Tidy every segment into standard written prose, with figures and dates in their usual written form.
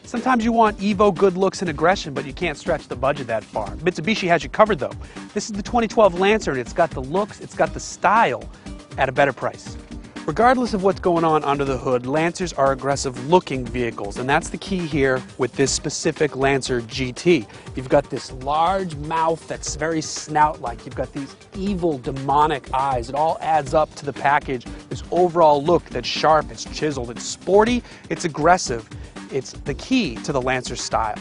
Sometimes you want Evo good looks and aggression, but you can't stretch the budget that far. Mitsubishi has you covered though. This is the 2012 Lancer, and it's got the looks, it's got the style at a better price. Regardless of what's going on under the hood, Lancers are aggressive looking vehicles, and that's the key here with this specific Lancer GT. You've got this large mouth that's very snout-like. You've got these evil, demonic eyes. It all adds up to the package, this overall look that's sharp, it's chiseled, it's sporty, it's aggressive. It's the key to the Lancer style.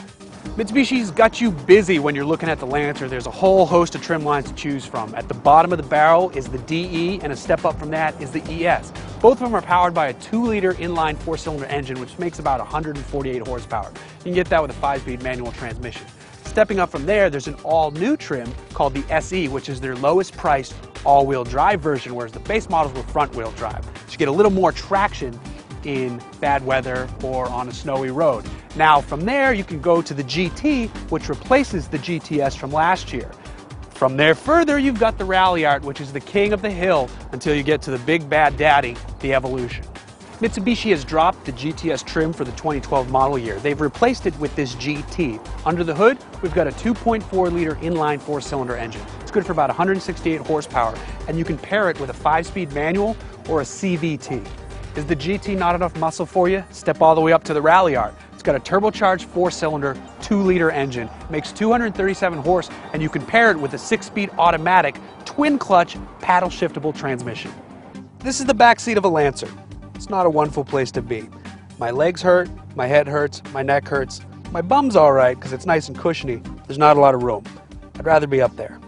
Mitsubishi's got you busy when you're looking at the Lancer. There's a whole host of trim lines to choose from. At the bottom of the barrel is the DE, and a step up from that is the ES. Both of them are powered by a 2-liter inline 4-cylinder engine, which makes about 148 horsepower. You can get that with a 5-speed manual transmission. Stepping up from there, there's an all-new trim called the SE, which is their lowest priced all-wheel drive version, whereas the base models were front-wheel drive. So you get a little more traction in bad weather or on a snowy road. Now from there you can go to the GT, which replaces the GTS from last year. From there further you've got the Rally Art, which is the king of the hill until you get to the big bad daddy, the Evolution. Mitsubishi has dropped the GTS trim for the 2012 model year. They've replaced it with this GT. Under the hood, we've got a 2.4-liter inline 4-cylinder engine. It's good for about 168 horsepower, and you can pair it with a 5-speed manual or a CVT. Is the GT not enough muscle for you? Step all the way up to the Rally Art. It's got a turbocharged 4-cylinder, 2-liter engine, makes 237 horse, and you can pair it with a 6-speed automatic, twin-clutch, paddle-shiftable transmission. This is the back seat of a Lancer. It's not a wonderful place to be. My legs hurt, my head hurts, my neck hurts. My bum's all right because it's nice and cushiony. There's not a lot of room. I'd rather be up there.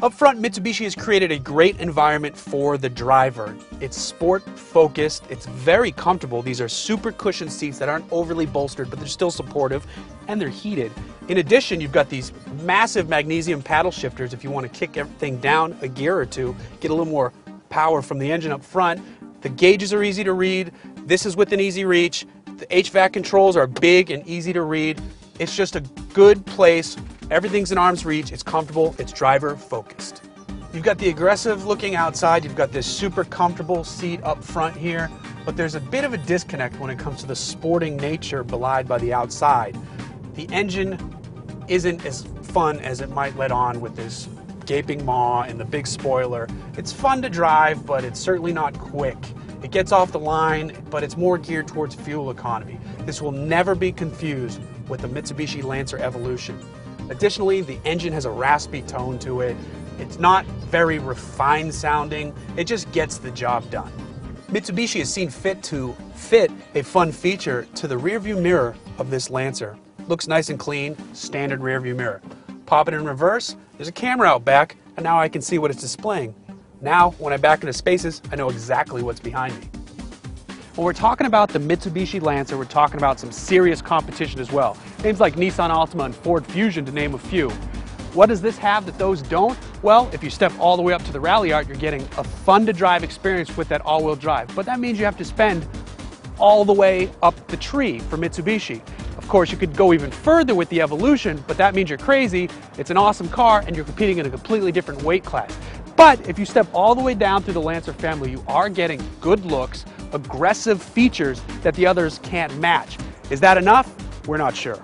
Up front, Mitsubishi has created a great environment for the driver. It's sport-focused, it's very comfortable. These are super cushioned seats that aren't overly bolstered, but they're still supportive, and they're heated. In addition, you've got these massive magnesium paddle shifters if you want to kick everything down a gear or two, get a little more power from the engine up front. The gauges are easy to read. This is within easy reach. The HVAC controls are big and easy to read. It's just a good place. Everything's in arm's reach, it's comfortable, it's driver focused. You've got the aggressive looking outside, you've got this super comfortable seat up front here, but there's a bit of a disconnect when it comes to the sporting nature belied by the outside. The engine isn't as fun as it might let on with this gaping maw and the big spoiler. It's fun to drive, but it's certainly not quick. It gets off the line, but it's more geared towards fuel economy. This will never be confused with the Mitsubishi Lancer Evolution. Additionally, the engine has a raspy tone to it. It's not very refined sounding. It just gets the job done. Mitsubishi has seen fit to fit a fun feature to the rearview mirror of this Lancer. Looks nice and clean, standard rearview mirror. Pop it in reverse, there's a camera out back, and now I can see what it's displaying. Now, when I back into spaces, I know exactly what's behind me. When we're talking about the Mitsubishi Lancer, we're talking about some serious competition as well. Names like Nissan Altima and Ford Fusion, to name a few. What does this have that those don't? Well, if you step all the way up to the Rally Art, you're getting a fun-to-drive experience with that all-wheel drive. But that means you have to spend all the way up the tree for Mitsubishi. Of course, you could go even further with the Evolution, but that means you're crazy. It's an awesome car, and you're competing in a completely different weight class. But if you step all the way down through the Lancer family, you are getting good looks, aggressive features that the others can't match. Is that enough? We're not sure.